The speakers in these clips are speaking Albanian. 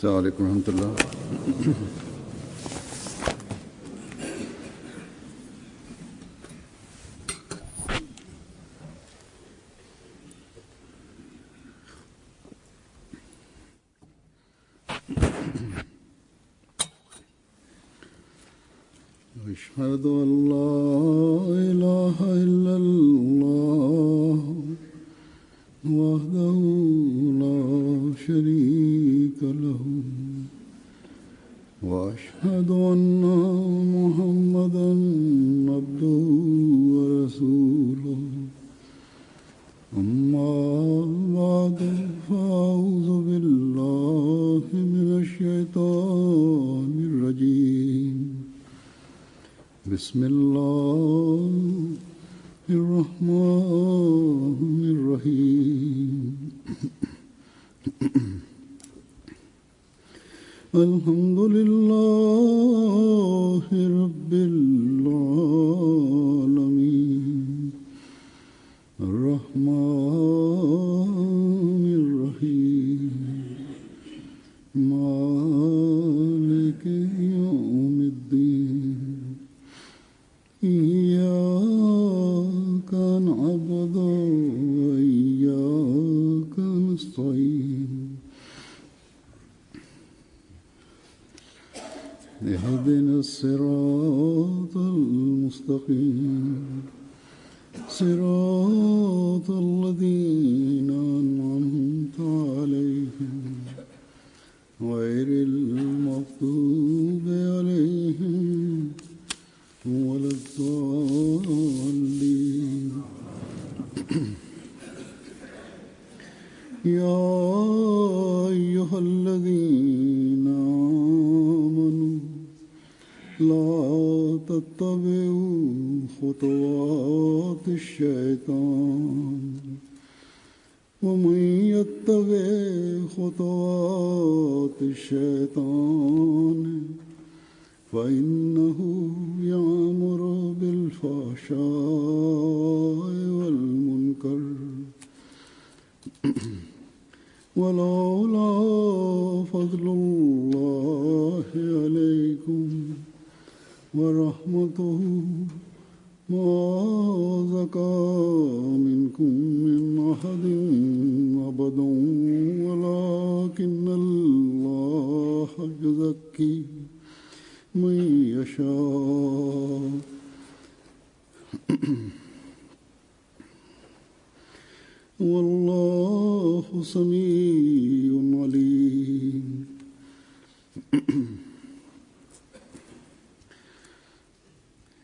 السلام عليكم ورحمة الله. أشهد أن لا إله إلا الله وحده لا شريك له وأشهد أن محمدا عبده ورسوله أما بعد فأعوذ بالله من الشيطان الرجيم بسم الله الرحمن الرحيم الحمد لله رب العالمين الرحمن الرحيم مالك يوم الدين إياك نعبد وإياك نستعين اهدنا الصراط المستقيم صراط الذين أنعمت عليهم غير المغضوب عليهم ولا الضالين. يا أيها الذين آمنوا لا تتبعوا خطوات الشيطان ومن يتبع خطوات الشيطان فإنه يأمر بالفحشاء والمنكر ولولا فضل الله عليكم ورحمته ما زكى منكم من أحد أبدا ولكن الله يزكي من يشاء والله سميع عليم.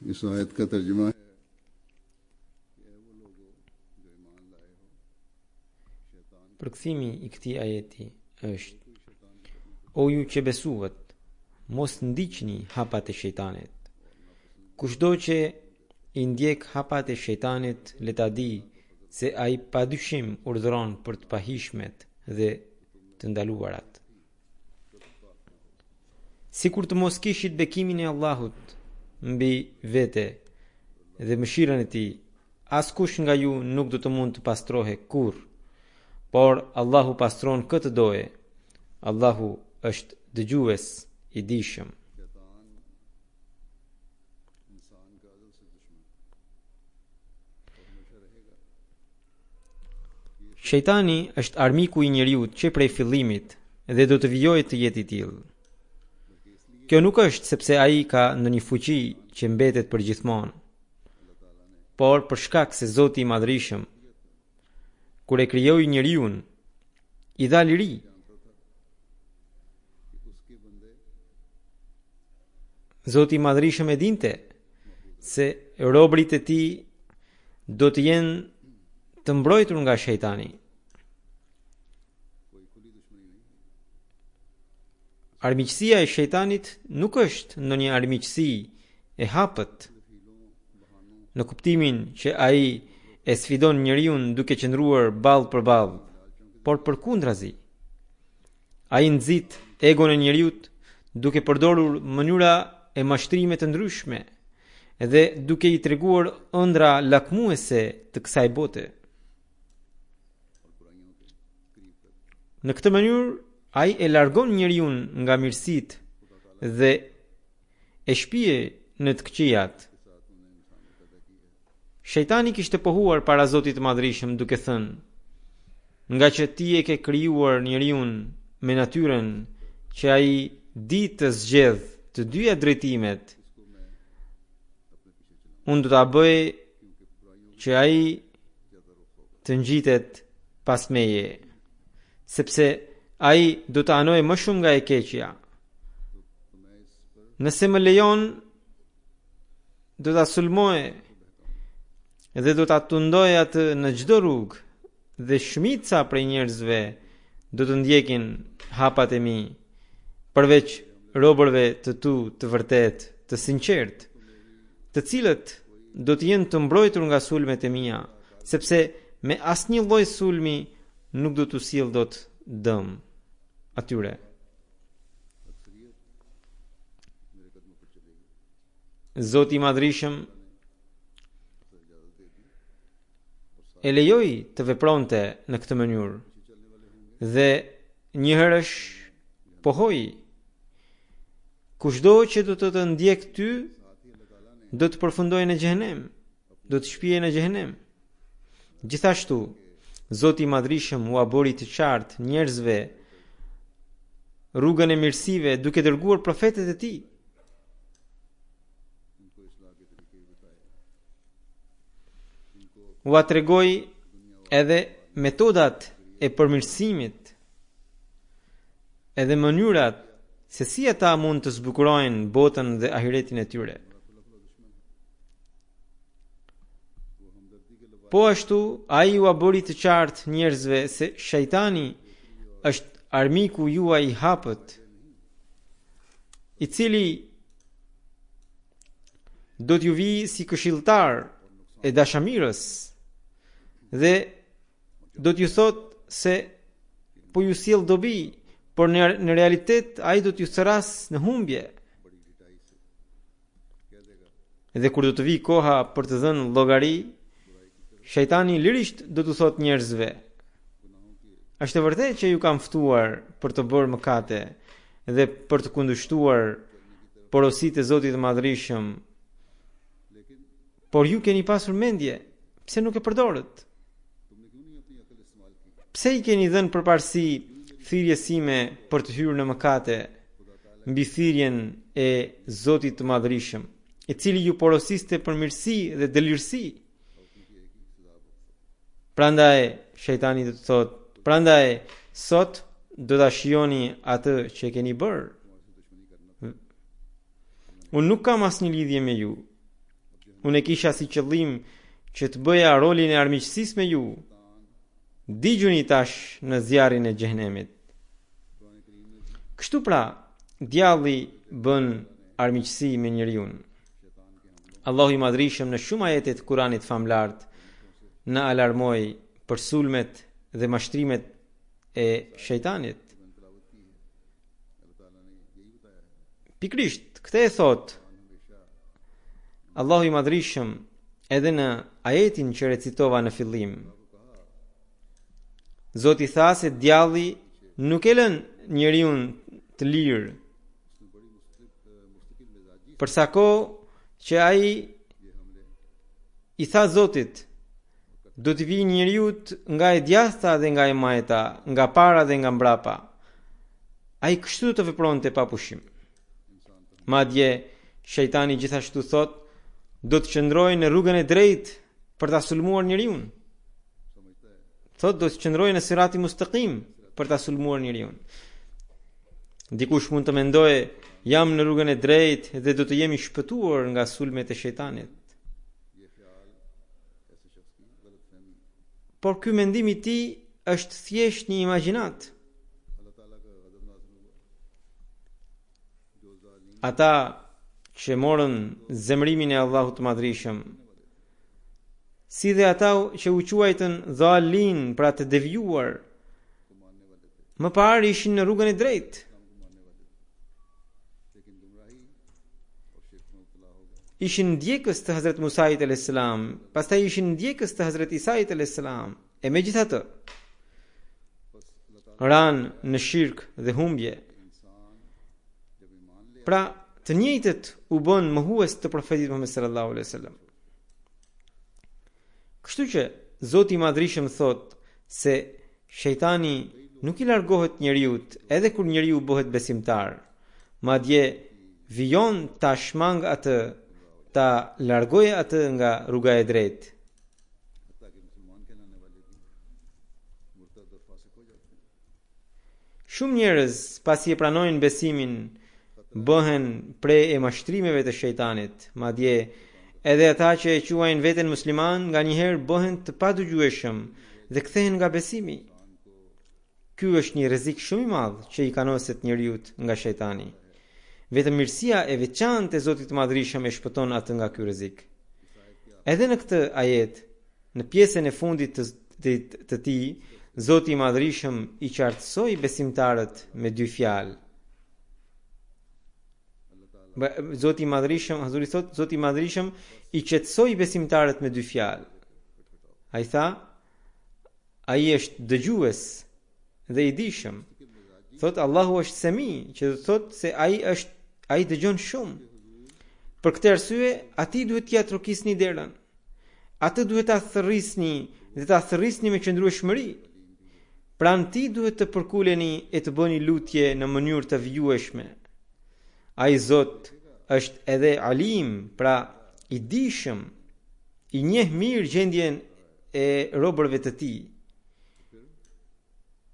इस आयत का तर्जुमा है Përkthimi I këtij ajeti është: O ju që besuat, mos ndiqni hapat e shejtanit. Kushdo që I ndjek hapat e shejtanit, le ta di se ai padyshim urdhëron për të pahishmet dhe të ndaluarat. Sikur të mos kishit bekimin e Allahut mbi vete dhe mëshirën e Tij, askush nga ju nuk do të mund të pastrohe kurrë, por Allahu pastron këtë doje. Allahu është dëgjues I dijshëm. Shejtani është armiku I njeriut që prej fillimit dhe do të vijojë të jetë I tillë. Kjo nuk është sepse ai ka ndonjë fuqi që mbetet për gjithmonë, por për shkak se Zoti I Madhërisëm, kur e krijoi njeriun, I dha liri. Zoti I Madhërisëm e dinte se robërit e Tij do të jenë të mbrojtur nga shejtani. Armiqësia e shejtanit nuk është ndonjë armiqësi e hapët, në kuptimin që ai e sfidon njeriun duke qëndruar ballë për ballë, por përkundrazi. Ai nxit egon e njeriut duke përdorur mënyra e mashtrime të ndryshme dhe duke I treguar ëndra lakmuese të kësaj bote. Në këtë mënyrë ai e largon njeriun nga mirësitë dhe e shpije në të këqijat. Shejtani kishte pohuar para Zotit të Madhrishëm duke thënë: nga që ti e ke krijuar njeriun me natyren që ai di të zgjedh të dyja drejtimet, unë do ta bëj që ai të ngjitet pas meje, sepse ai do të anoj më shumë nga e keqja. Nëse më lejon, do ta sulmoj dhe do ta tundoj atë në çdo rrugë, dhe shumica prej njerëzve do të ndjekin hapat e mi, përveç robërve të tu të vërtet, të sinqert, të cilët do të jenë të mbrojtur nga sulmet e mia, sepse me asnjë lloj sulmi nuk do t'u sjell dot dëm atyre. Zoti i Madhrishëm e lejoi të vepronte në këtë mënyrë dhe njëherësh pohoi: kushdo që do të ndjek ty do të përfundojë në xhehenem, do të shpijë në xhehenem. Gjithashtu Zoti i Madhrishëm u abori të qartë njerëzve rrugën e mirësive duke dërguar profetët e tij. U tregoi edhe metodat e përmirësimit, edhe mënyrat se si ata mund të zbukurojnë botën dhe ahiretin e tyre. Po ashtu, ai u abori të qartë njerëzve se shejtani është armiku juaj i hapët, i cili do t'ju vijë si këshilltar e dashamirës dhe do t'ju thot se po ju sjell dobi, por në realitet ai do t'ju thëras në humbje. Dhe kur do të vijë koha për të dhënë llogari, shejtani lirisht do t'u thot njerëzve: është e vërtetë që ju kam ftuar për të bërë mëkate dhe për të kundërshtuar porositë e Zotit të Madhrishëm, por ju keni pasur mendje, pse nuk e përdorët? Pse i keni dhënë përparësi thirrjes sime për të hyrë në mëkate mbi thirrjen e Zotit të Madhrishëm, i cili ju porosiste për mirësi dhe dëlirësi? Prandaj shejtani do të thotë: prandaj sot do ta shijoni atë që e keni bërë. Unë nuk kam asnjë lidhje me ju. Unë e kisha si qëllim që të bëja rolin e armiqësisë me ju. Digjuni tash në zjarrin e xhehenemit. Kështu pra, djalli bën armiqësi me njeriu. Allahu i Madhrishëm në shumë ajete të Kuranit famlart na alarmoi për sulmet dhe mashtrimet e shejtanit. Pikrisht, këtë e thot Allahu i Madhrishëm edhe në ajetin që recitova në fillim. Zoti tha se djalli nuk e lën njeriu të lirë, përsa kohë që ai i tha Zotit: do të vijë njeriu nga e djathta dhe nga e majta, nga para dhe nga mbrapa. Ai kështu të vepronte pa pushim. Madje shejtani gjithashtu thot: do të qëndrojë në rrugën e drejtë për ta sulmuar njeriu. Thot do të qëndrojë në sirati mustaqim për ta sulmuar njeriu. Dikush mund të mendojë: jam në rrugën e drejtë dhe do të jemi shpëtuar nga sulmet e shejtanit. Por ky mendim i tij është thjesht një imagjinat. Ata që morën zemrimin e Allahut të Madhrishëm, si dhe ata që u quajtën dhalin, pra të devijuar, më parë ishin në rrugën e drejtë. Ishin ndjekës të Hazret Musait a.s. Pastaj ishin ndjekës të Hazret Isait a.s. E megjithatë, ranë në shirk dhe humbje. Pra, të njëjtët u bën mohues të profetit Muhammed sallallahu alaihi wasallam. Kështu që Zoti i Madhrishëm thot se shejtani nuk i largohet njeriut edhe kur njeriu bëhet besimtar, madje vijon ta shmang atë, ta largojë atë nga rruga e drejtë. Shumë njerëz pasi e pranojnë besimin bëhen prej e mashtrimeve të shejtanit, madje edhe ata që e quajnë veten musliman nga njëherë bëhen të padëgjueshëm dhe kthehen nga besimi. Ky është një rrezik shumë i madh që i kanoset njeriut nga shejtani. Vetëm mirësia e veçantë e Zotit të Madhrishëm e shpëton atë nga ky rrezik. Edhe në këtë ajet, në pjesën e fundit të tij, Zoti i Madhrishëm i qartësoi besimtarët me dy fjalë. Zoti i Madhrishëm, Hazuri thot, Zoti i Madhrishëm i qetësoi besimtarët me dy fjalë. Ai tha, ai është dëgjues dhe i dijshëm. Thot Allahu është Semi, që do thot se ai dëgjon shumë. Për këtë arsye, atij duhet t'ia trokisni derën. Atë duhet ta thërrisni dhe ta thërrisni me qëndrueshmëri. Pranë ti duhet të përkuleni e të bëni lutje në mënyrë të vijueshme. Ai Zot është edhe alim, pra i dijshëm, i njeh mirë gjendjen e robërve të tij.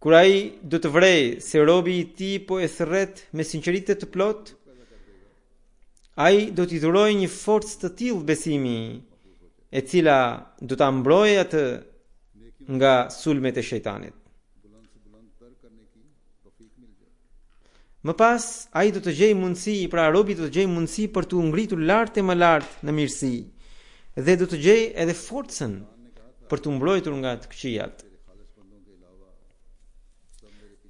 Kur ai do të vrej se robi i tij po e thërret me sinqeritet të plot, ai do t'i dhurojë një forcë të tillë besimi, e cila do ta mbrojë atë nga sulmet e shejtanit. Më pas, ai do të gjejë mundësi, pra robi do të gjejë mundësi për t'u ngritur lart e më lart në mirësi, dhe do të gjejë edhe forcën për t'u mbrojtur nga të këqijat.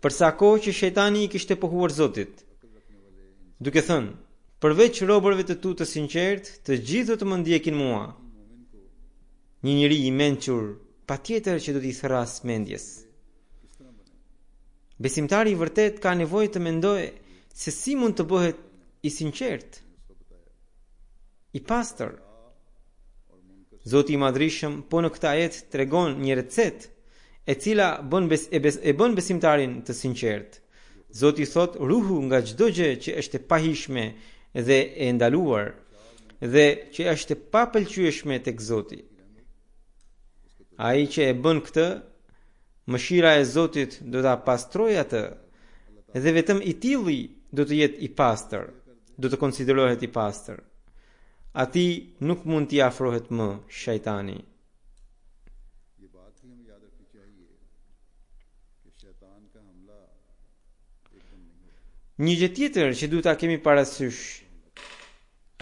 Për sa kohë që shejtani i kishte pohuar Zotit, duke thënë, përveç robërve të tu të sinqert, të gjithë do të më ndjekin mua. Një njeri i mençur, patjetër që do t'i thras mendjes. Besimtari i vërtet ka nevojë të mendojë se si mund të bëhet i sinqert, i pastër. Zoti i Madhrishëm po në këtë ajet tregon një recetë e cila bën besimtarin të sinqert. Zoti thot ruhu nga çdo gjë që është e pahishme dhe e ndaluar dhe që është e papëlqyeshme tek Zoti. Ai që e bën këtë, mëshira e Zotit do ta pastrojë atë, dhe vetëm i tilli do të jetë i pastër, do të konsiderohet i pastër. Ati nuk mund t'i afrohet më shejtani. Një gjë tjetër që duhet ta kemi parasysh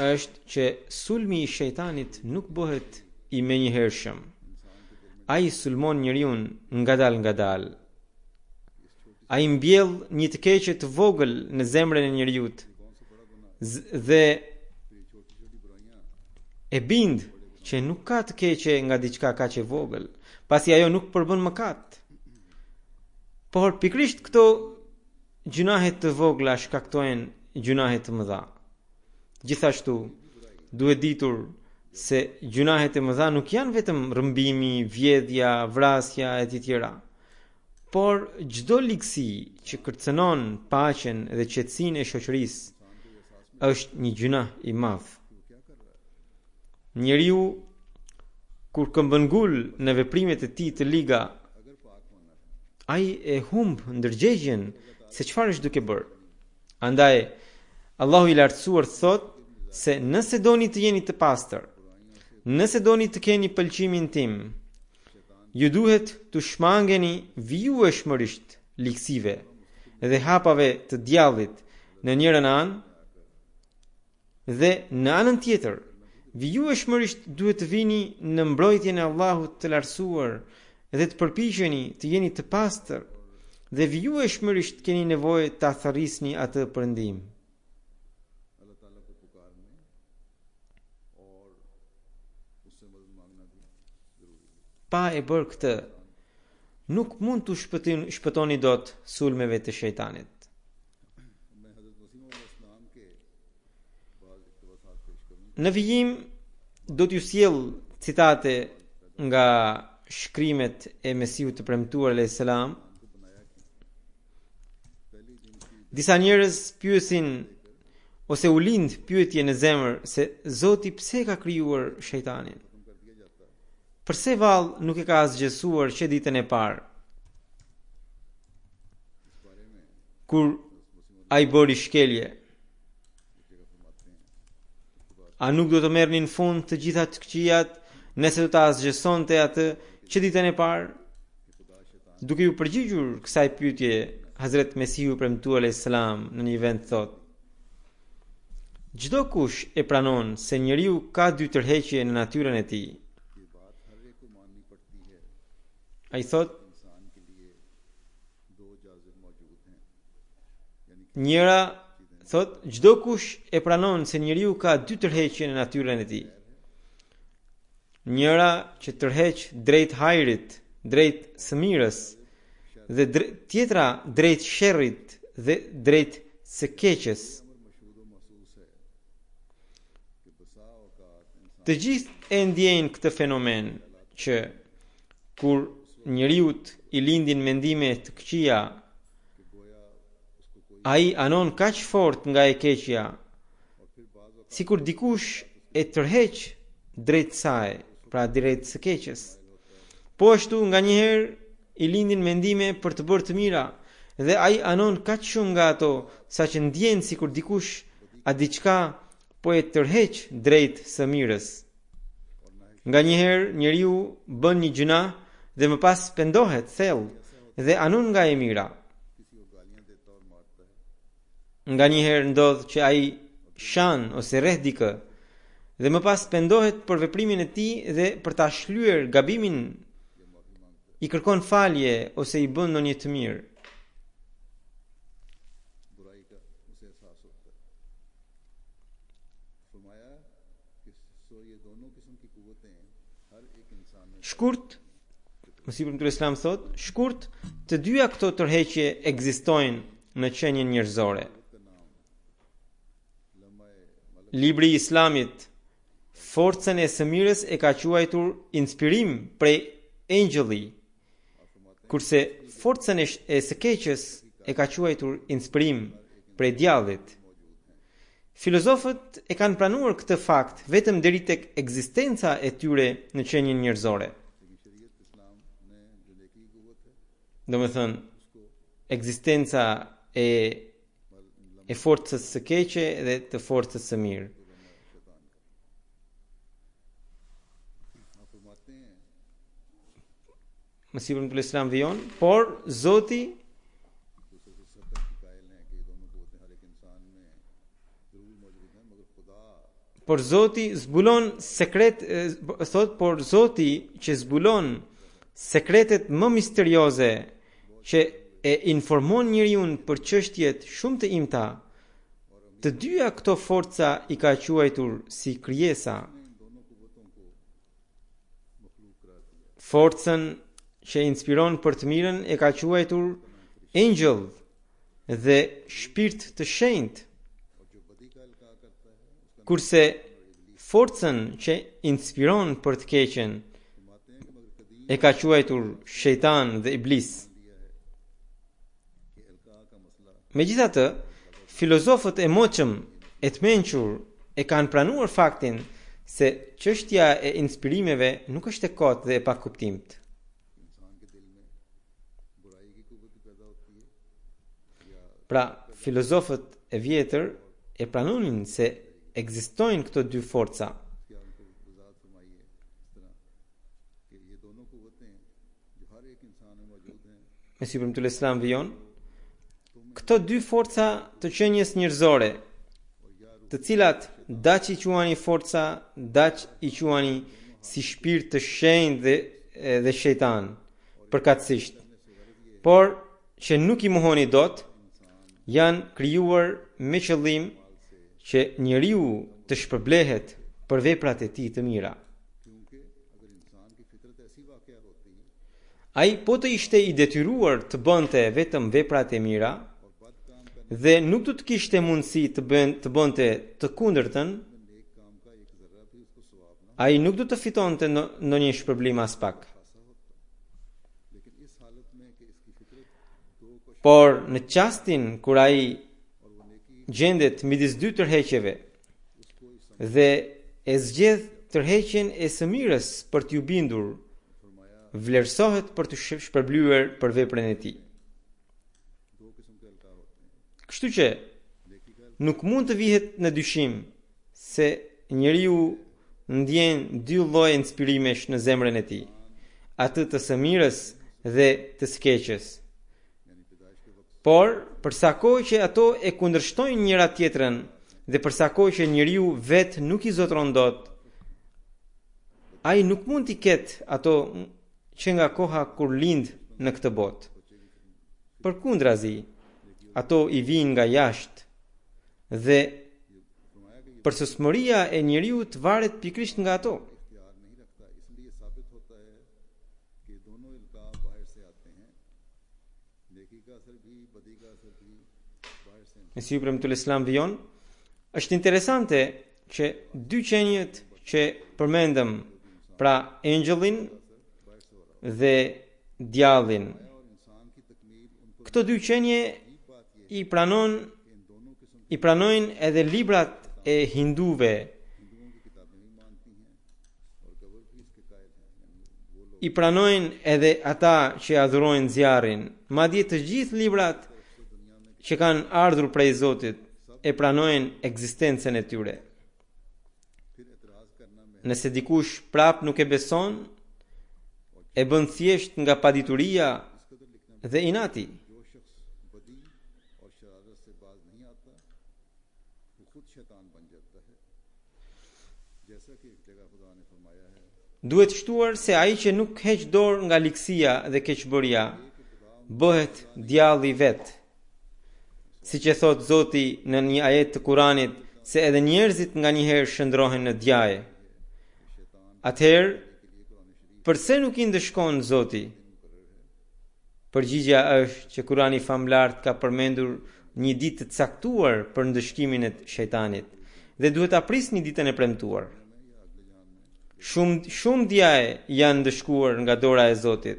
është që sulmi i shejtanit nuk bëhet i menjëhershëm. Ai sulmon njeriu ngadal. Ai mbjell një të keqe të vogël në zemrën e njeriu dhe e bind që nuk ka të keqe nga diçka kaq e vogël, pasi ajo nuk përbën mëkat. Por pikrisht këto gjunahet të vogla shkaktojnë gjunahet të mëdha. Gjithashtu, duhet ditur se gjunahet e mëdha nuk janë vetëm rrëmbimi, vjedhja, vrasja e të tjera, por çdo ligësi që kërcënon paqen dhe qetësinë e shoqërisë është një gjunah i madh. Njeriu kur këmbën ngul në veprimet e tij të liga, ai e humb ndërgjegjen se çfarë është duke bërë. Andaj Allahu i lartësuar thot se nëse doni të jeni të pastër, nëse doni të keni pëlqimin tim, ju duhet të shmangeni vijueshmërisht ligësive dhe hapave të djallit në njërën anë dhe në anën tjetër. Vijueshmërisht duhet të vini në mbrojtjen e Allahut të lartësuar dhe të përpiqeni të jeni të pastër dhe vijueshmërisht keni nevojë ta tharrisni atë përndim. Pa e bërë këtë, nuk mund të shpëtoni dot sulmeve të shejtanit. मैं हजरत मसीह मौद इस्लाम के बाद इक़्तिबासात पेश करूँ। Në vijim do t'ju sjell citate nga shkrimet e Mesihut të premtuar alayhis salam. Disa njerëz pyesin ose u lind pyetje në zemër se Zoti pse ka krijuar shejtanin? Përse vallë nuk e ka zgjesuar që ditën e parë? Kur ai bëri shkelje, a nuk do të merrni në fund të gjitha të këqijat nëse do ta zgjesonte atë që ditën e parë? Duke ju përgjigjur kësaj pyetje, Hazret Mesihu premtuar alayhis salam në një vend thot: çdo kush e pranon se njeriu ka dy tërheqje në natyrën e tij. Ai thot: njëra thot çdo kush e pranon se njeriu ka dy tërheqje në natyrën e tij. Njëra që tërheq drejt hajrit, drejt së mirës, dhe tjetra drejt sherrit dhe drejt së keqes. Të gjithë e ndjejnë këtë fenomen që kur njeriut i lindin mendime të këqija, ai anon kaq fort nga e keqja, sikur dikush e tërheq drejt saj, pra drejt së keqes. Po ashtu nganjëherë i lindin mendime për të bërë të mira dhe ai anon kaq shumë nga ato saqë ndjen sikur dikush a diçka po e tërheq drejt së mirës. Nganjëherë njeriu bën një gjuna dhe më pas pendohet thellë dhe anon nga e mira. Nganjëherë ndodh që ai shan ose rreh dikë dhe më pas pendohet për veprimin e tij dhe për ta shlyer gabimin i kërkon falje ose i bën ndonjë të mirë. Shkurt, Mesihu premtuar Islam thot, shkurt, të dyja këto tërheqje ekzistojnë në qenien njerëzore. Libri i Islamit forcën e së mirës e ka quajtur inspirim prej engjëlli, kurse forcën e së keqes e ka quajtur inspirim prej djallit. Filozofët e kanë pranuar këtë fakt vetëm deri tek ekzistenca e tyre në qenien njerëzore. Domethënë, ekzistenca e forcës së keqe dhe të forcës së mirë. Mesihu premtuar Islam vijon, por Zoti zbulon sekret, thot, por Zoti që zbulon sekretet më misterioze që e informon njeriu për çështjet shumë të imta, të dyja këto forca i ka quajtur si krijesa. Forcën që inspiron për të mirën e ka quajtur angel dhe shpirt të shenjtë, kurse forcën që inspiron për të keqen e ka quajtur shejtan dhe iblis. Megjithatë, filozofët e moqëm e të mençur e kanë pranuar faktin se çështja e inspirimeve nuk është e kotë dhe e pakuptimt. Pra, filozofët e vjetër e pranonin se ekzistojnë këto dy forca. Mesihu premtuar Islam vijon, këto dy forca të qenies njerëzore, të cilat daç i quani forca, daç i quani si shpirt të shenjtë dhe shejtan, përkatësisht, por që nuk i mohoni dot, janë krijuar me qëllim që njeriu të shpërblehet për veprat e tij të mira. Ai po të ishte i detyruar të bënte vetëm veprat e mira और बद काम करने dhe nuk do të kishte mundësi të bënte të kundërtën, में नेक काम का एक जर्रा भी उसको सवाब ना ai nuk do të fitonte ndonjë shpërblim as pak. खासा होता, लेकिन इस हालत में कि इसकी फितरत दो को Por në qastin kur ai और वो नेकी gjendet midis dy tërheqjeve उसको इस dhe e zgjedh tërheqjen e së mirës për t'ju bindur, फरमाया vlerësohet për të shpërblyer për veprën e tij. दो किस्म के अलका होते हैं, Kështu që नेकी का nuk mund të vihet në dyshim se njeriu ndjen dy lloje inspirimesh në zemrën e tij, atë të së mirës dhe të së keqes. यानी पैदाइश के वक्त Por, për sa kohë që ato e kundërshtojnë njëra tjetrën dhe për sa kohë që njeriu vetë nuk i zotron dot, ai nuk mund t'i ketë ato që nga koha kur lind në këtë botë. Përkundrazi, ato i vijnë nga jashtë dhe फरमाया कि përsosmëria e njeriu të varet pikërisht nga ato. इख्तियार नहीं रखता, इसलिए साबित होता है कि दोनों अलका बाहर से आते हैं, नेकी का असर भी बदी का असर भी बाहर से Mesiu premtull Islam vijon, është interesante që dy qenjet që përmendëm, pra engjëllin dhe djallin, और इंसान की तकमील उनको këto dy qenje बात ये i pranojnë edhe librat e hinduve, हिंदुओं की किताबें भी मानती हैं और गवर भी इसके कायल हैं, यानी वो लोग i pranojnë edhe ata që adhurojnë zjarrin, madje të gjithë librat që kanë ardhur prej Zotit e pranojnë ekzistencën e tyre. फिर एतराज करना में Nëse dikush prap nuk e beson, e bën thjesht nga padituria कदर लिखना dhe inati. जो शख्स बदी और शरारत से बाज नहीं आता वो खुद शैतान बन जाता है, जैसा कि एक जगह खुदा ने फरमाया है Duhet shtuar se ai që nuk heq dorë nga likësia dhe keqbëria, bëhet djalli vet. Siç e thot Zoti në një ajet të Kuranit se edhe njerëzit nganjëherë shndrohen në djaje. Atëherë, pse nuk i ndëshkon Zoti? Përgjigjja është që Kurani famlart ka përmendur një ditë të caktuar për ndëshkimin e shejtanit dhe duhet ta prisni ditën e premtuar. Shumë djaje janë ndëshkuar nga dora e Zotit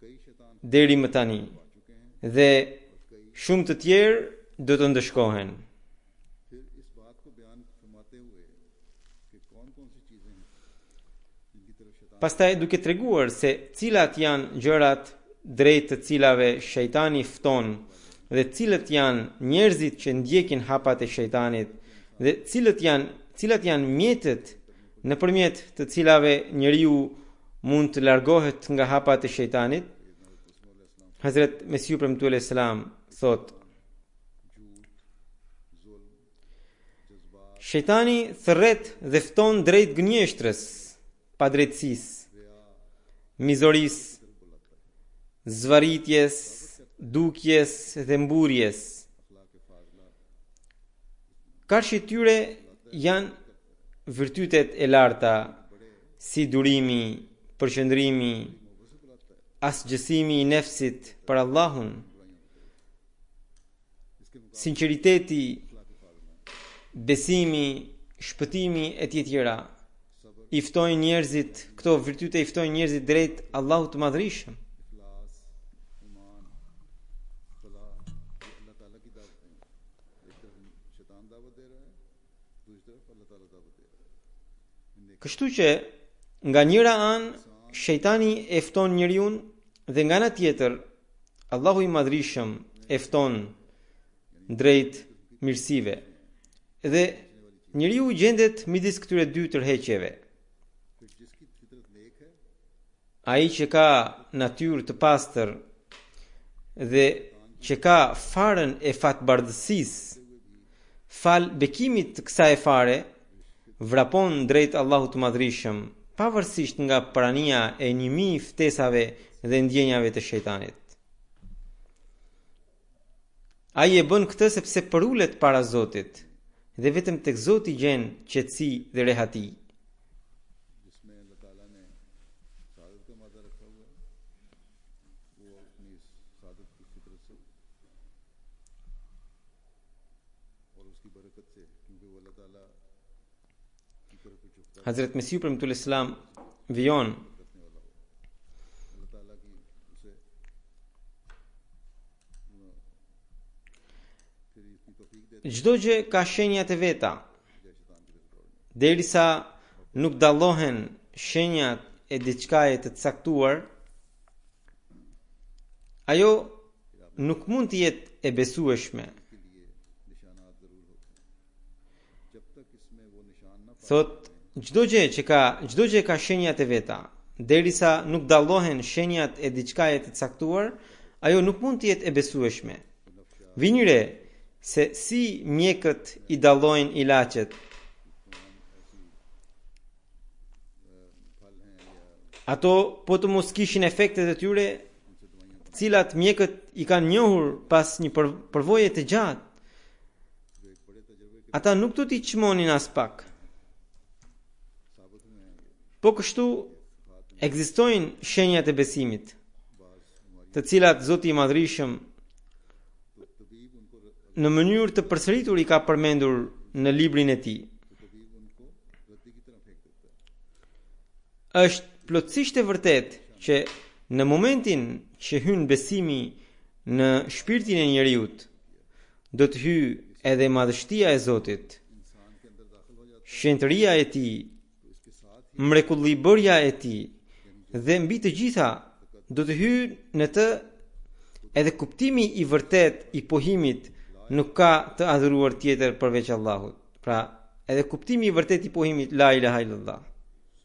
कई शैतान deri më tani dhe shumë të tjerë do të ndëshkohen. फिर इस बात को बयान फरमाते हुए कि कौन कौन सी चीजें हैं जिनकी तरफ शैतान Pastaj duke treguar se cilat janë gjërat drejt të cilave shejtani fton dhe cilët janë njerëzit që ndjekin hapat e shejtanit dhe cilat janë mjetet nëpërmjet të cilave njeriu mund të largohet nga hapat e shejtanit. Hazrat Mesiu premtuar selam thot: Shejtani thërret dhe fton drejt gënjeshtrës, padrejtësisë, mizorisë, zvaritjes, dukjes dhe mburjes. Karshi tyre janë virtytet e larta, si durimi, përqendrimi, asgjësimi i nefsit për Allahun, sinqeriteti, besimi, shpëtimi e tjetëra. I ftojnë njerëzit, këto virtyte i ftojnë njerëzit drejt Allahut të Madhërisëm. इखलास ईमान फला ये अल्लाह ताला की दावत है, एक तरफ शैतान दावत दे रहा है, दूसरी तरफ अल्लाह ताला दावत दे रहा है। Kështu që nga njëra anë shejtani e fton njeriu dhe nga ana tjetër Allahu i Madhërisëm e fton drejt mirësive. Dhe njeriu gjendet midis këtyre dy tërheqjeve. फिर जिसकी फितरत नेक है Ai që ka natyrë të pastër dhe që ka farën e fatbardhësisë, fal bekimit të kësaj fare, vrapon drejt Allahut të Madhërisëm, pavarësisht nga prania e 1000 ftesave dhe ndjenjave të shejtanit. Ai e bën këtë sepse përulet para Zotit dhe vetëm tek Zoti gjen qetësi dhe rehati. जिसमें अल्लाह ताला ने सादत का मादा रखा हुआ है, उसकी बरकत से, क्योंकि वो अल्लाह ताला की तरफ झुकता Hazrat Mesiu Premtul Islam vijon करने वाला हो, अल्लाह ताला की उसे फिर इसकी तौफीक देते çdo gjë ka shenjat e veta, हैं शैतान की तरफ दौड़ने। derisa nuk dallohen shenjat e diçkaje të caktuar, ajo nuk mund të jetë e besueshme. के लिए निशानात जरूर होते हैं, जब तक इसमें वो निशान न Thot çdo gjë ka shenjat e veta, derisa nuk dallohen shenjat e diçkaje të caktuar, ajo nuk mund të jetë e besueshme. Vini re se si mjekët i dallojnë ilaçet. फल हैं या Ato po të mos kishin efektet e tyre, të cilat mjekët i kanë njohur pas një përvoje të gjatë, जो एक बड़े तजर्बे के ata nuk do t'i çmonin as pak. साबित हुए हैं, ये Po kështu ekzistojnë shenjat e besimit, बाज बीमारी të cilat Zoti i Madhrishëm तो तबीब उनको në mënyrë të përsëritur i ka përmendur në librin e tij. तो तबीब उनको रद्दी की तरफ फेंक देता है। Është plotësisht e vërtetë që në momentin që hyn besimi në shpirtin e njeriut, do të hyjë edhe madhështia e Zotit, इंसान के अंदर दाखिल हो जाता shenjtëria e tij, है, तो इसके साथ ही mrekullibërja e tij dhe mbi të gjitha do të hyjë në të edhe kuptimi i vërtet i pohimit nuk ka të adhuruar tjetër përveç Allahut. Pra, edhe kuptimi i vërtet i pohimit la ilaha illallah.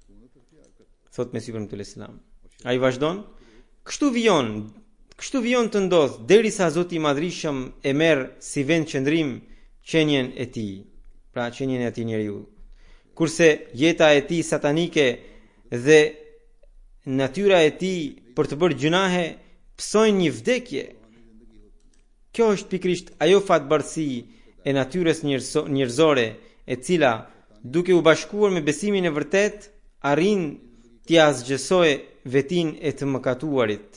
सुकूनत अख्तियार करता Thot Mesiu Premtul Islam. Ai vazhdon, kështu vijon të ndodh derisa Zoti i Madhrishëm e merr si vend qëndrim qenien e tij, pra qenien e atij njeriu. Kurse jeta e tij satanike dhe natyra e tij për të bërë gjunahe psojnë një vdekje. Kjo është pikrisht ajo fatbërësi e natyrës njerëzore e cila, duke u bashkuar me besimin e vërtet, arrin t'ia zgjësojë vetin e të mëkatuarit.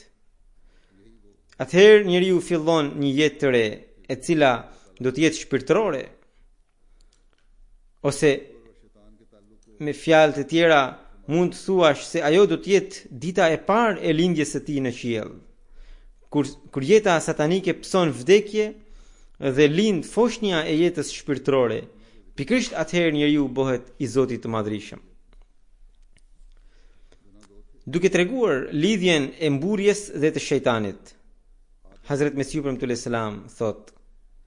Atëherë njeriu fillon një jetë të re, e cila do të jetë shpirtërore, ose me fjalë të tjera mund të thuash se ajo do të jetë dita e parë e lindjes së tij në qiell. Kur jeta satanike pson vdekje dhe lind foshnja e jetës shpirtërore, pikërisht atëherë njeriu bëhet i Zotit të Madhrishëm. Duke treguar lidhjen e mburjes dhe të shejtanit, Hazrat Mesiu Premtul Islam thot: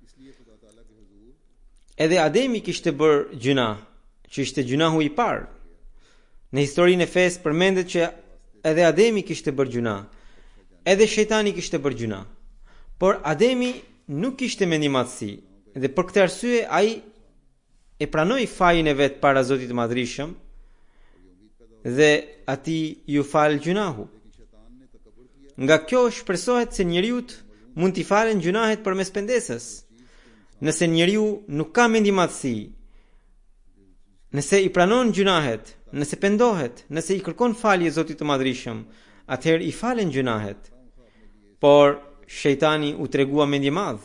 इसलिए खुदा ताला के हुजूर edhe Ademi kishte bërë gjuna, që ishte gjunahu i parë. Në historinë e fesë përmendet që edhe Ademi kishte bërë gjuna, edhe shejtani kishte bërë gjuna. Por Ademi nuk kishte mendimatësi, dhe për këtë arsye ai e pranoi fajin e vet para Zotit të Madhrishëm dhe atij ju fal gjunahu. शैतान ने तकब्बुर किया, Nga kjo shpresohet se njeriu mund t'i falen gjunahet përmes pendesës. Nëse njeriu nuk ka mendimatësi, nëse i pranon gjunahet, nëse pendohet, nëse i kërkon falje Zotit të Madhrishëm, atëherë i falen gjunahet. Por shejtani u tregua mendjemadh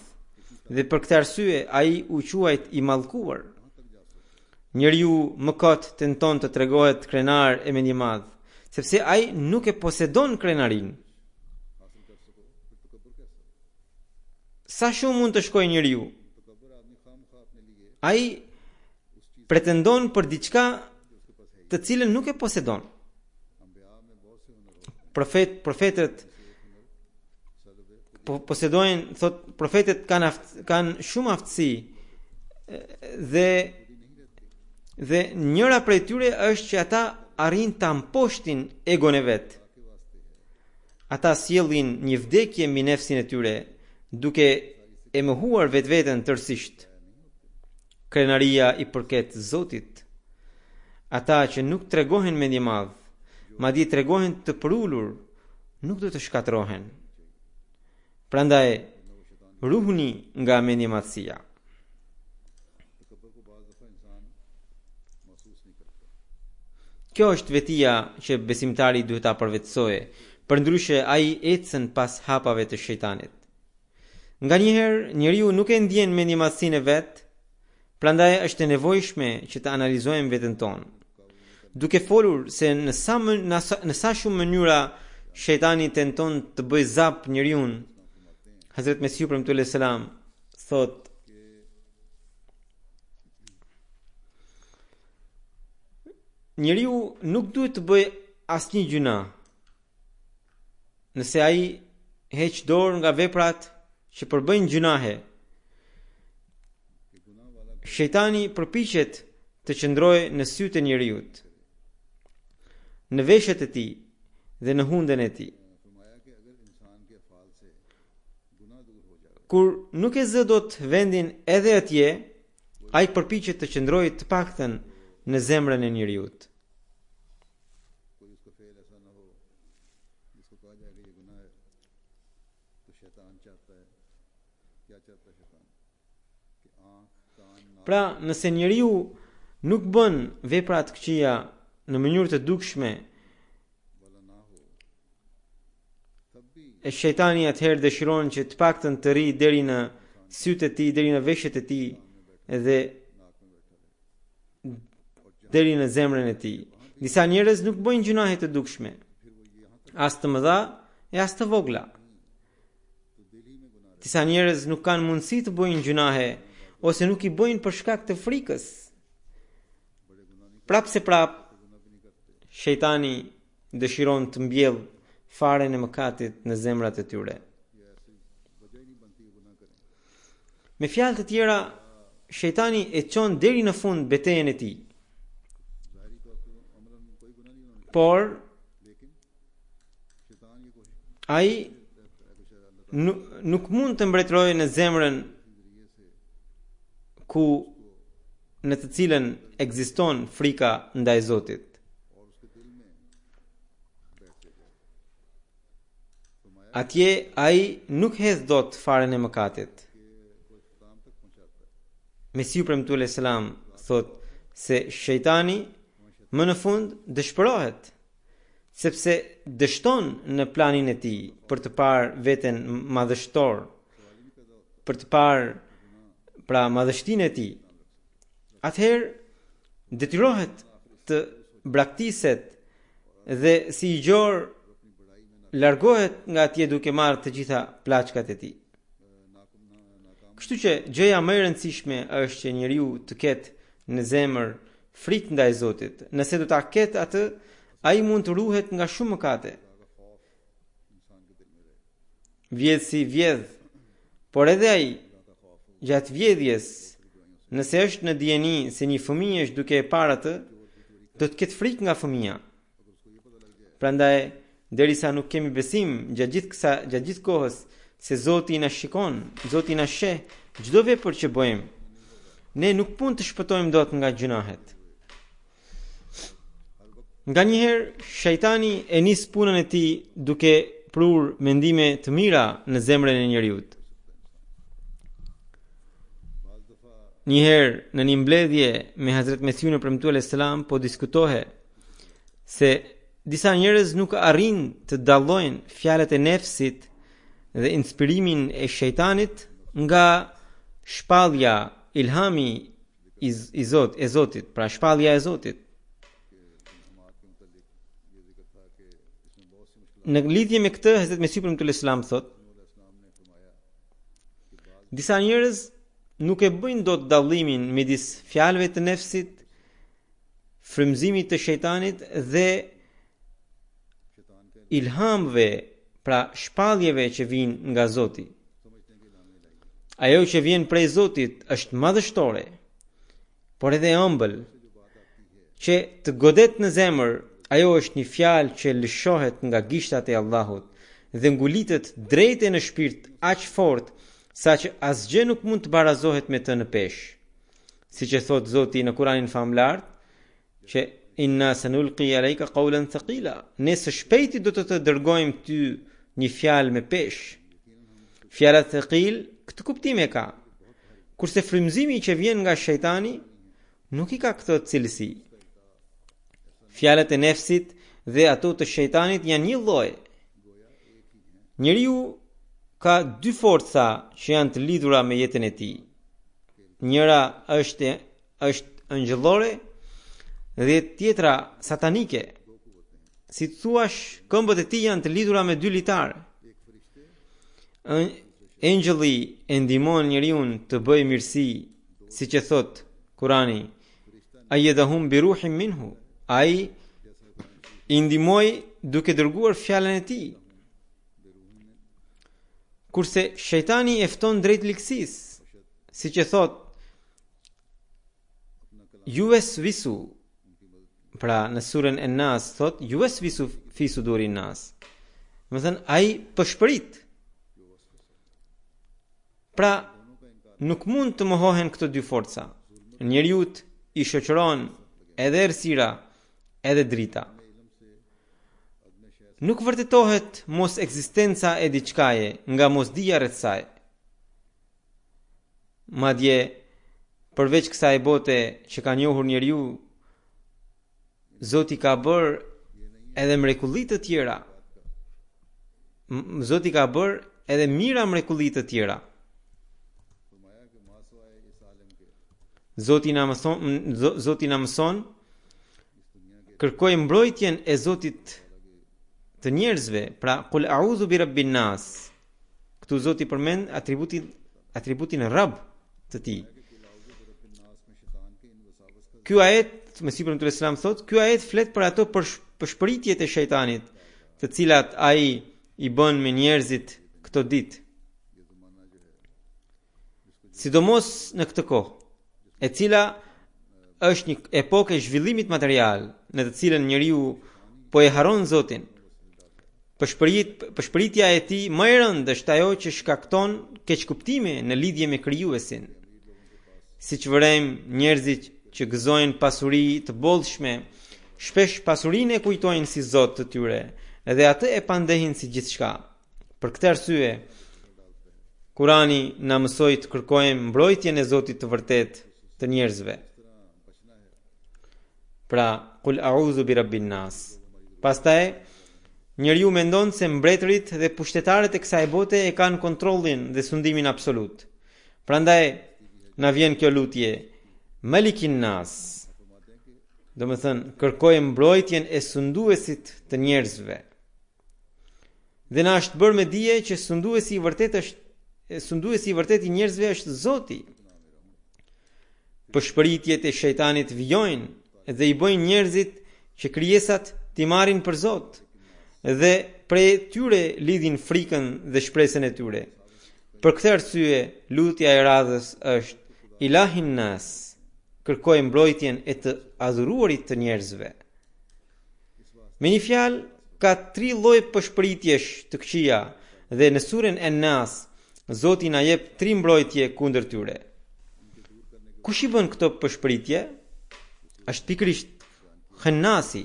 dhe për këtë arsye ai u quajt i mallkuar. Njeriu mëkat tenton të tregohet krenar e mendjemadh, sepse ai nuk e posedon krenarin. हासिल कर सको, फिर तकब्बुर कैसा? Sa shumë mund të shkojë njeriu? तकब्बुर आदमी खामखा अपने लिए Ai pretendon për diçka të cilën nuk e posedon. अंबिया में बहुत से हुनर होते हैं, Profetët posedojnë, thot profetët kanë shumë aftësi dhe njëra prej tyre është që ata arrin ta mposhtin egon e vet. Ata sjellin një vdekje mbi nefsin e tyre, duke e mohuar vetveten tërësisht. Krenaria i përket Zotit. Ata që nuk tregohen mendjemadh, madje tregohen të përulur, nuk do të shkatërrohen. Prandaj ruhuni nga mendjemadhësia. तकब्बुर को बाज़ दफ़ा इंसान महसूस नहीं करता। Kjo është vetia që besimtari duhet ta përvetësojë, përndryshe ai ecën pas hapave të shejtanit. Nganjëherë njeriu nuk e ndjen mendjemadhësinë e vet Prandaj është e nevojshme që të analizojmë veten tonë, duke folur se në sa shumë mënyra shejtani tenton të bëj zap njeriu. Hazrat Mesihu premtuar selam thot: njeriu nuk duhet të bëj asnjë gjuna nëse ai heq dorë nga veprat që përbëjnë gjunahe. Shejtani përpiqet të qëndrojë në sytë e njeriut, në veshët e tij dhe në hundën e tij. Kur nuk e zë dot vendin edhe atje, ai përpiqet të qëndrojë të paktën në zemrën e njeriut. Pra, nëse njeriu nuk bën vepra të këqija në mënyrë të dukshme, e shejtani atëherë dëshiron që të paktën të rri deri në sytë e tij, deri në veshët e tij dhe deri në zemrën e tij. Disa njerëz nuk bëjnë gjunahe të dukshme, as të mëdha e as të vogla. Disa njerëz nuk kanë mundësi të bëjnë gjunahe ose nuk i bëjnë për shkak të frikës. Prap shejtani dëshiron të mbjellë faren e mëkatit në zemrat e tyre. Me fjalë të tjera, shejtani e çon deri në fund betejën e tij. Por ai nuk mund të mbretërojë në zemrën në të cilën ekziston frika ndaj Zotit. Atje ai nuk hedh dot faren e mëkatit. Mesihu premtuar selam thot se shejtani më në fund dëshpërohet, sepse dështon në planin e tij për të parë veten madhështor, për të parë pra madhështinë e tij. Atëherë detyrohet të braktiset dhe si i gjor largohet nga atje duke marrë të gjitha plaçkat e tij. Kështu që gjëja më e rëndësishme është që njeriu të ketë në zemër frikë ndaj Zotit. Nëse do ta ketë atë, ai mund të ruhet nga shumë mëkate. Vjedh si vjedh, por edhe ai gjatë vjedhjes, nëse është në dijeni se një fëmijë është duke e parë atë, do të ketë frikë nga fëmia. Prandaj, derisa nuk kemi besim gjatë gjithë kohës se Zoti na shikon, Zoti na sheh çdo vepër që bëjmë, ne nuk mund të shpëtojmë dot nga gjunahet. Nganjëherë shejtani e nis punën e tij duke prur mendime të mira në zemrën e njeriut. Njëherë në një mbledhje me Hazrat Mesihun premtuar selam po diskutohe se disa njerëz nuk arrin të dallojnë fjalët e nefsit dhe inspirimin e shejtanit nga shpallja, ilhami e Zotit, pra shpallja e Zotit. Në lidhje me këtë, Hazrat Mesihu premtuar selam thot: disa njerëz nuk e bëjnë dot dallimin midis fjalëve të nefsit, frymëzimit të shejtanit dhe ilhamve, pra shpalljeve që vijnë nga Zoti. Ajo që vjen prej Zotit është madhështore, por edhe e ëmbël, që të godet në zemër. Ajo është një fjalë që lëshohet nga gishtat e Allahut dhe ngulitet drejtë në shpirt aq fort saqë asgjë nuk mund të barazohet me të në peshë. Siç e thot Zoti në Kur'anin famlar, që inna sanulqi alayka qawlan thaqila, ne së shpejti do të të dërgojmë ty një fjalë me peshë. Fjala thaqil këtë kuptim e ka, kurse frymëzimi që vjen nga shejtani nuk i ka këtë cilësi. Fjalët e nefsit dhe ato të shejtanit janë një lloj. Njeriu ka dy forca që janë të lidhura me jetën e tij. njëra është angjëllore dhe tjetra satanike. Si të thuash, këmbët e tij janë të lidhura me dy litar. Engjëlli e ndihmon njeriu të bëjë mirësi, siç e thot Kurani, ayyadahum bi ruhin minhu. Ai i ndihmoi duke dërguar fjalën e tij. Kurse shejtani e fton drejt liksisë, siç e thot, yuweswisu, pra në surën An-Nas thot yuweswisu fi sudurin nas. Do të thënë ai pëshpërit. Pra nuk mund të mohohen këto dy forca. Njeriu i shoqëron edhe errësira edhe drita. Nuk vërtetohet mos ekzistenca e diçkaje nga mosdia rreth saj. Madje përveç kësaj bote që ka njohur njeriu, Zoti ka bërë edhe mrekulli të tjera. Zoti ka bërë edhe mira mrekulli të tjera. Zoti na mëson kërkoj mbrojtjen e Zotit të njerëzve, pra kul a'udhu bi rabbin nas. Këtu Zoti përmend atributin Rabb të tij. Ky ajet, Mesihu sallallahu alaihi wasallam thot, ky ajet flet për ato përshpëritjet e shejtanit, të cilat ai i bën me njerëzit këto ditë. Sidomos në këtë kohë, e cila është një epokë e zhvillimit material, në të cilën njeriu po e harron Zotin. Përshpëritja e tij më e rëndë është ajo që shkakton keqkuptime në lidhje me krijuesin. Siç vërejmë, njerëzit që gëzojnë pasuri të bollshme, shpesh pasurinë e kujtojnë si Zot të tyre, edhe atë e pandehin si gjithçka. Për këtë arsye, Kurani na mësoi të kërkojmë mbrojtjen e Zotit të vërtet të njerëzve. Pra, kul a'udhu bi rabbin nas. Pastaj, njeriu mendon se mbretërit dhe pushtetarët e kësaj bote e kanë kontrollin dhe sundimin absolut. Prandaj, na vjen kjo lutje, Malikin nas. Do më thënë, kërkojmë mbrojtjen e sunduesit të njerëzve. Dhe na është bërë me dije që sunduesi i vërtet i njerëzve është Zoti. Përshpëritjet e shejtanit vijojnë dhe i bëjnë njerëzit që krijesat t'i marrin për Zot, dhe prej tyre lidhin frikën dhe shpresën e tyre. Për këtë arsye, lutja e radhës është Ilahin nas, kërkoj mbrojtjen e të adhuruarit të njerëzve. Me një fjalë, ka 3 lloje përshpëritjesh të këqija dhe në surën An-Nas Zoti na jep 3 mbrojtje kundër tyre. Kush i bën këto përshpëritje? Është pikërisht Khannasi.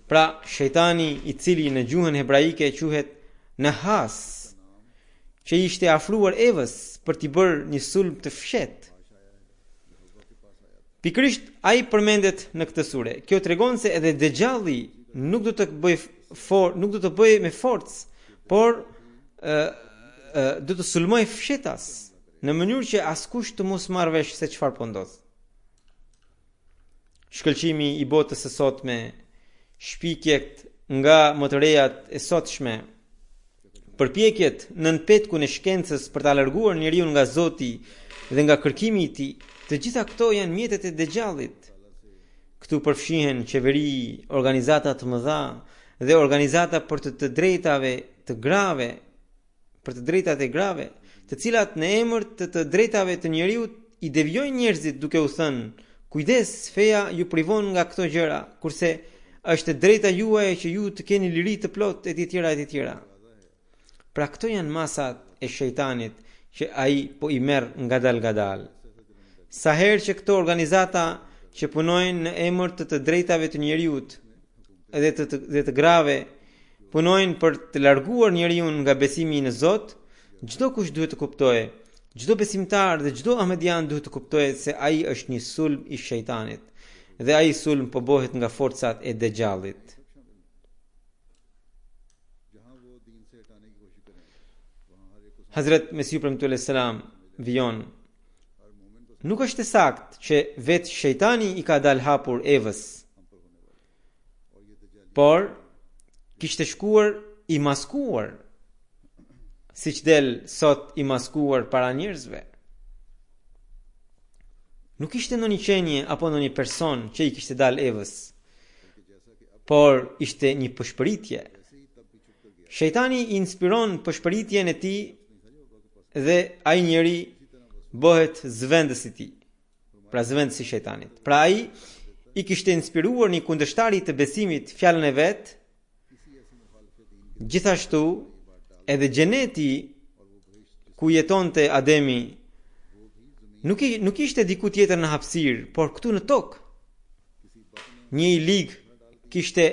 Pra shejtani i cili në gjuhën hebraike quhet Nahas, që ishte afruar Evës për t'i bërë një sulm të fshetë. Pikërisht ai përmendet në këtë sure. Kjo tregon se edhe Dexhalli nuk do të bëjë me forcë, por do të sulmojë fshetas në mënyrë që askush të mos marrë vesh se çfarë po ndodh. Shkëlqimi i botës së sotme, shpikjet nga më të rejat e sotshme, përpjekjet nën petkun e shkencës për ta larguar njeriu nga Zoti dhe nga kërkimi i tij, të gjitha këto janë mjetet e Dexhallit. Këtu përfshihen qeveri, organizata të mëdha dhe organizata për të drejtave të grave, të cilat në emër të drejtave të njeriu i devijojnë njerëzit duke u thënë: kujdes, feja ju privon nga këto gjëra, kurse është e drejta juaja që ju të keni liri të plot e të tjera. Pra këto janë masat e shejtanit që ai po i merr ngadal. Sa herë që këto organizata që punojnë në emër të drejtave të njeriut dhe të grave punojnë për të larguar njeriu nga besimi në Zot, çdo kush duhet të kuptojë, çdo besimtar dhe çdo ahmedian duhet të kuptojë se ai është një sulm i shejtanit dhe ai sulm po bëhet nga forcat e Dexhallit. Hazrat Mesihu sallallahu alaihi wasallam vijon nuk është e saktë që vetë shejtani i ka dal hapur Evës, por kishte shkuar i maskuar, siç del sot i maskuar para njerëzve. Nuk ishte ndonjë qenie apo ndonjë person që i kishte dal Evës, por ishte një pëshpëritje. Shejtani i inspiron pëshpëritjen e tij dhe ai njeri bëhet zvendës i tij. Pra zvendës i shejtanit. Pra ai i kishte inspiruar një kundërshtari të besimit fjalën e vet. Gjithashtu edhe xheneti ku jetonte Ademi nuk ishte diku tjetër në hapësirë, por këtu në tokë. Një i lig kishte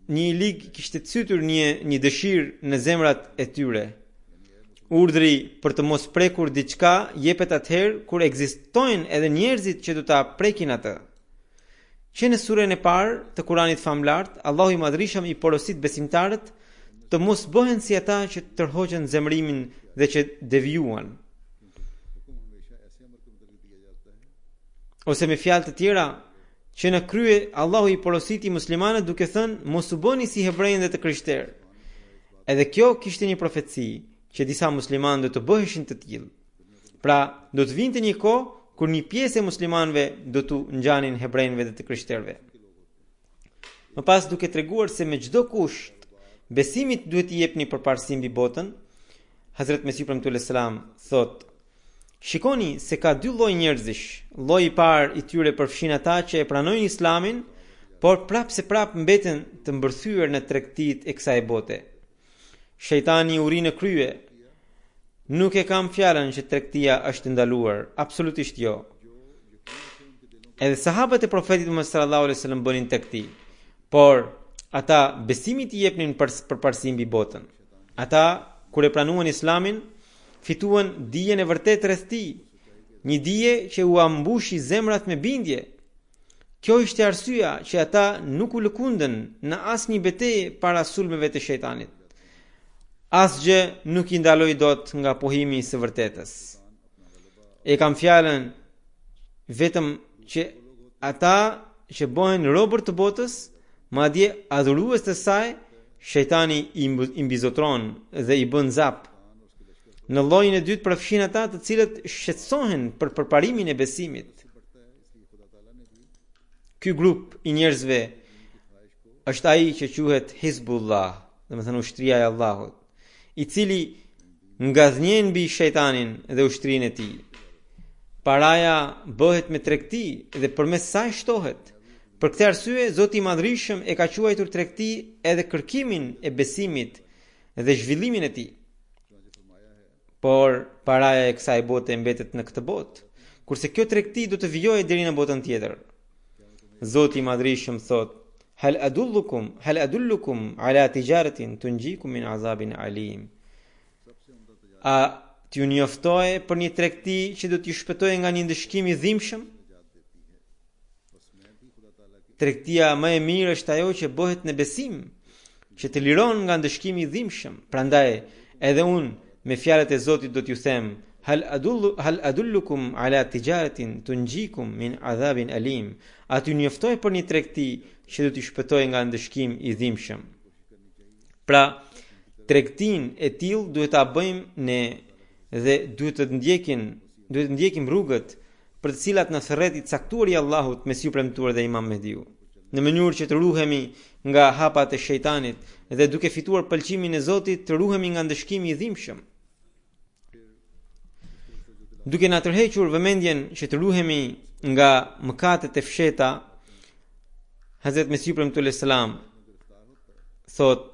kishte cytur një dëshirë në zemrat e tyre. Urdhri për të mos prekur diçka jepet atëherë kur ekzistojnë edhe njerëzit që do ta prekin atë. Që në surën e parë të Kuranit famlart, Allahu i Madhrishëm i porosit besimtarët të mos bëhen si ata që tërhoqën zemrimin dhe që devijuan. Ose me fjalë të tjera, që në krye Allahu i porositi muslimanët duke thënë mos u bëni si hebrejnë dhe të krishterë. Edhe kjo kishte një profeci që disa muslimanë do të bëheshin të tillë. Pra, do të vinte një kohë kur një pjesë e muslimanëve do të ngjanin hebrejnëve dhe të krishterëve. Më pas duke treguar se me çdo kusht besimit duhet i jepni përparësi mbi botën, Hazrat Mesihu premtues selam thotë: shikoni se ka dy lloj njerëzish. Lloji i parë i tyre përfshin ata që e pranojnë Islamin, por prap mbeten të mbërthyer në tregtitë e kësaj bote. Shejtani uri në krye. Nuk e kam fjalën që tregtia është ndaluar, absolutisht jo. Edhe sahabët e profetit Muhammed sallallahu alaihi wasallam bënin tregti, por ata besimit i jepnin përparësi mbi botën. Ata kur e pranuan Islamin, fituan dijen e vërtetë rreth tij, një dije që u ambushi zemrat me bindje. Kjo ishte arsyeja që ata nuk u lëkundën në asnjë betejë para sulmeve të shejtanit. Asgjë nuk i ndaloi dot nga pohimi i së vërtetës. E kam fjalën vetëm që ata që bëhen robër të botës, madje adhurues të saj, shejtani i mbizotron dhe i bën zap. Në llojin e dytë përfshin ata të cilët shqetësohen për përparimin e besimit. Ky grup i njerëzve është ai që quhet Hizbullah, domethënë ushtria e Allahut, i cili ngazhnjen mbi shejtanin dhe ushtrinë e tij. Paraja bëhet me tregti dhe përmes saj shtohet. Për këtë arsye Zoti i Madhrishëm e ka quajtur tregti edhe kërkimin e besimit dhe zhvillimin e tij. Por paraja e kësaj bote mbetet në këtë botë, kurse kjo tregti do të vijojë deri në botën tjetër. Zoti i Madhrishëm thot: Hal adullukum ala tijaratin tunjikum min azabin alim. A t'ju njoftoj për një tregti që do t'ju shpëtojë nga një ndëshkim i dhimbshëm? Tregtia më e mirë është ajo që bëhet në besim, që të liron nga ndëshkimi i dhimbshëm. Prandaj, edhe unë me fjalët e Zotit do t'ju them: Hal adullukum ala tijaratin tunjikum min azabin alim. A t'ju njoftoj për një tregti që do t'ju shpëtojë nga ndëshkim i dhimbshëm. Pra, tregtin e tillë duhet ta bëjmë ne dhe duhet të ndjekim rrugët për të cilat në thërret i caktuar i Allahut Mesihu premtuar dhe Imam Mehdiu, në mënyrë që të ruhemi nga hapat e shejtanit dhe duke fituar pëlqimin e Zotit të ruhemi nga ndëshkimi i dhimbshëm. Duke na tërhequr vëmendjen që të ruhemi nga mëkatet e fsheta, Hazrat Mesihu premtuar selam thot: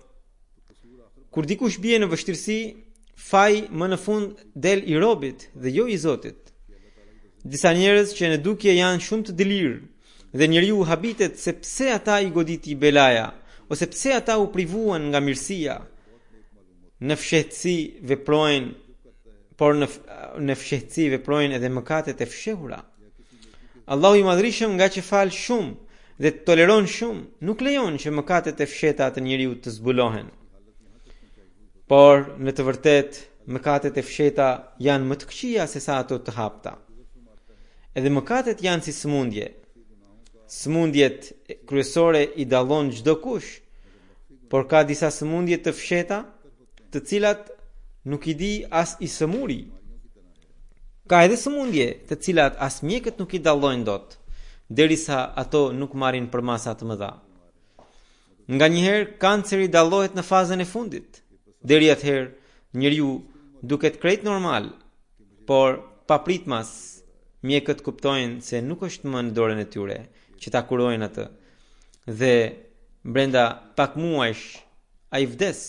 kur dikush bie në vështirësi, faj më në fund del i robit dhe jo i Zotit. Disa njerëz që në dukje janë shumë të dëlirë dhe njeriu habitet se pse ata i goditi belaja ose pse ata u privuan nga mirësia. Në fshehtësi veprojnë, por në fshehtësi veprojnë edhe mëkatet e fshehura. Allahu i Madhrishëm, nga që fal shumë dhe toleron shumë, nuk lejon që mëkatet e fshehta të njeriu të zbulohen. por në të vërtet mëkatet e fsheta janë më të këqija se sa ato të hapta. Edhe mëkatet janë si sëmundje. Sëmundjet kryesore i dallon çdo kush, por ka disa sëmundje të fsheta, të cilat nuk i di as i sëmuri. Ka edhe sëmundje të cilat as mjekët nuk i dallojnë dot, derisa ato nuk marrin për masa të mëdha. Nganjëherë kanceri dallohet në fazën e fundit. Deri atëherë njeriu duket krejt normal, por papritmas mjekët kuptojnë se nuk është më në dorën e tyre që ta kurojnë atë. Dhe brenda pak muajsh ai vdes.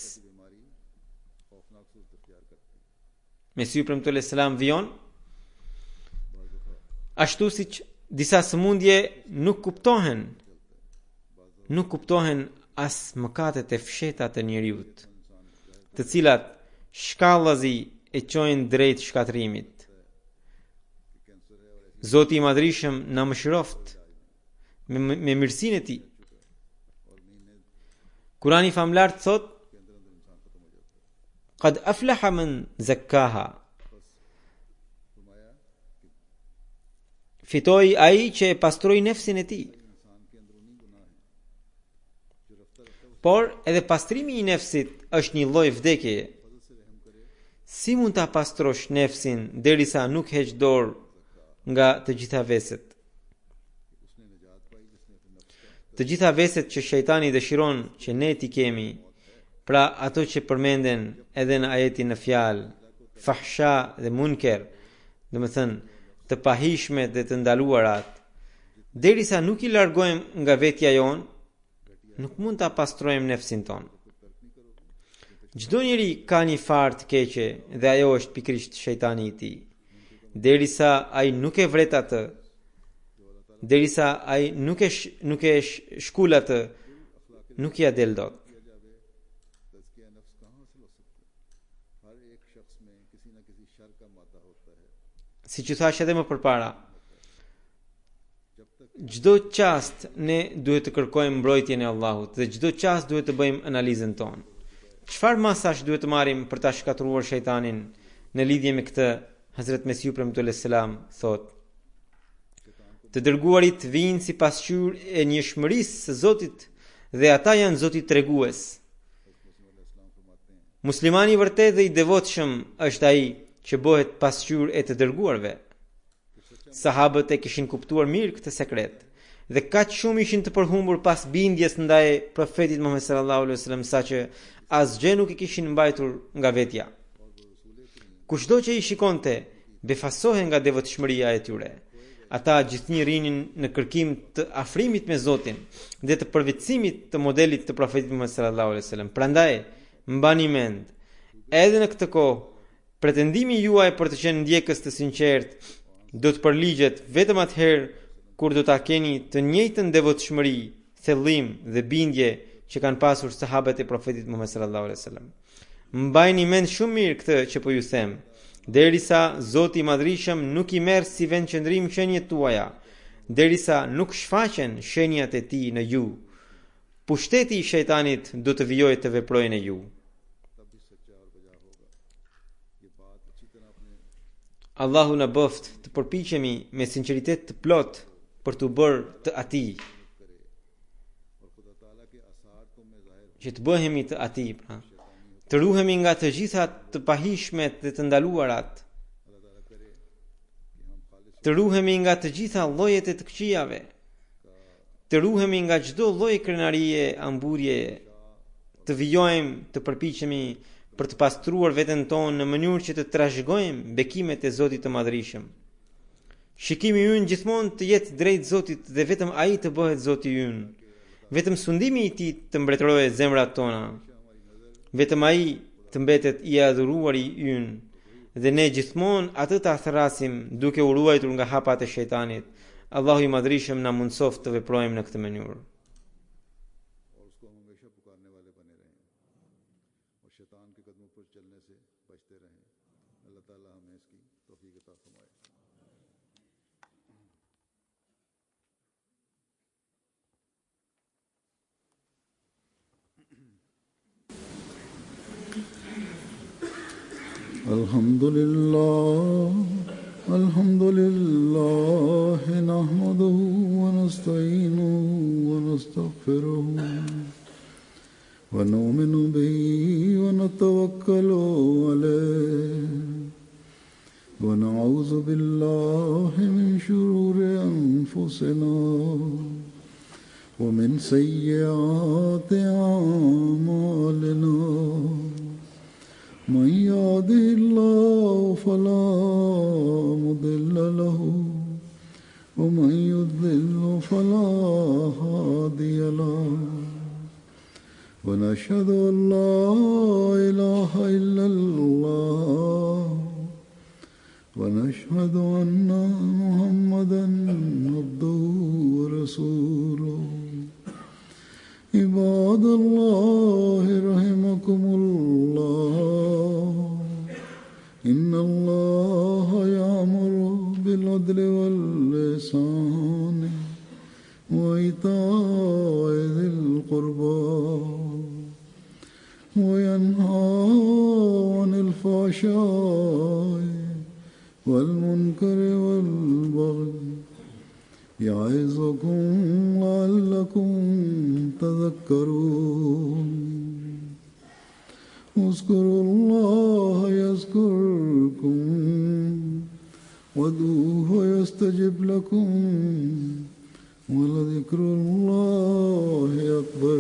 Mesiu premtuar selam vion, ashtu siç disa sëmundje nuk kuptohen as mëkatet e fsheta të njeriut, të cilat shkallazi e çojnë drejt shkatrimit. Zoti i Madhrishëm na mëshiroft me mirësinë e tij. Kurani famlar thot: "Qad aflaha man zakkaha." Fitoi ai që e pastroi nefsin e tij. Por edhe pastrimi i nefsit është një lloj vdekjeje. Si mund ta pastrosh nefsin derisa nuk heq dorë nga të gjitha veset? Të gjitha veset që shejtani dëshiron që ne t'i kemi, pra ato që përmenden edhe në ajetin në fjalë, fahsha dhe munker, dhe më thënë, të pahishme dhe të ndaluarat, derisa nuk i largojmë nga vetja jonë, nuk mund ta pastrojmë nefsin tonë. Çdo njeri ka një farë të keqe dhe ajo është pikërisht shejtani i tij. Derisa ai nuk e vret atë, derisa ai nuk e shkul atë, nuk ja del dot. Si që thash edhe më përpara, çdo çast ne duhet të kërkojmë mbrojtjen e Allahut dhe çdo çast duhet të bëjmë analizën tonë. Çfarë masash duhet të marrim për ta shkatëruar shejtanin? Në lidhje me këtë, Hazrat Mesiu premtuar selam thot: "Të dërguarit vijnë si pasqyrë e njëshmërisë së Zotit dhe ata janë Zoti tregues." Muslimani i vërtet dhe i devotshëm është ai që bëhet pasqyrë e të dërguarve. Sahabët e kishin kuptuar mirë këtë sekret dhe kaq shumë ishin të përhumbur pas bindjes ndaj profetit Muhammed sallallahu alaihi wasallam saqë asgjë nuk i kishin mbajtur nga vetja. Kushdo që i shikonte befasohe nga devotshmëria e tyre. Ata gjithnjë rinin në kërkim të afrimit me Zotin dhe të përvetësimit të modelit të profetit Muhammed sallallahu alaihi wasallam. Prandaj mbani mend, edhe në këtë kohë pretendimi juaj për të qenë ndjekës të sinqert do të përligjet vetëm atëherë kur do ta keni të njëjtën devotshmëri, thellim dhe bindje që kanë pasur sahabët e profetit Muhammed sallallahu alaihi wasallam. Mbajini mend shumë mirë këtë që po ju them, derisa Zoti i Madhrishëm nuk i merr si vendqëndrim shenjat tuaja, derisa nuk shfaqen shenjat e tij në ju, pushteti i shejtanit do të vijojë të veprojë në ju. Allahu na bëft të përpiqemi me sinqeritet të plot për të bërë të atij, që të bëhemi të atij, pra, të ruhemi nga të gjitha të pahishmet dhe të ndaluarat, të ruhemi nga të gjitha llojet e të këqijave, të ruhemi nga çdo lloj krenarie, amburje, të vijojmë, të përpiqemi për të pastruar veten tonë në mënyrë që të trashëgojmë bekimet e Zotit të Madhrishëm. Shikimi ynë gjithmonë të jetë drejt Zotit dhe vetëm ai të bëhet Zoti ynë. Vetëm sundimi i tij të mbretërojë zemrat tona. Vetëm ai të mbetet i adhuruari ynë dhe ne gjithmonë atë ta thrasim duke u ruajtur nga hapat e shejtanit. Allahu i Madhrishëm na mundsoft të veprojmë në këtë mënyrë. الحمد لله نحمده ونستعينه ونستغفره ونؤمن به ونتوكل عليه ونعوذ بالله من شرور أنفسنا ومن سيئات أعمالنا من يهده الله فلا مضل له ومن يضلل فلا هادي له ونشهد أن لا إله إلا الله ونشهد أن محمدا عبده ورسوله عباد الله رحمكم الله إن الله يأمر بالعدل والإحسان وإيتاء ذي القربى وينهى عن الفحشاء والمنكر والبغي يعظكم لعلكم تذكرون اذكروا الله يذكركم وادعوه يستجب لكم ولذكر الله أكبر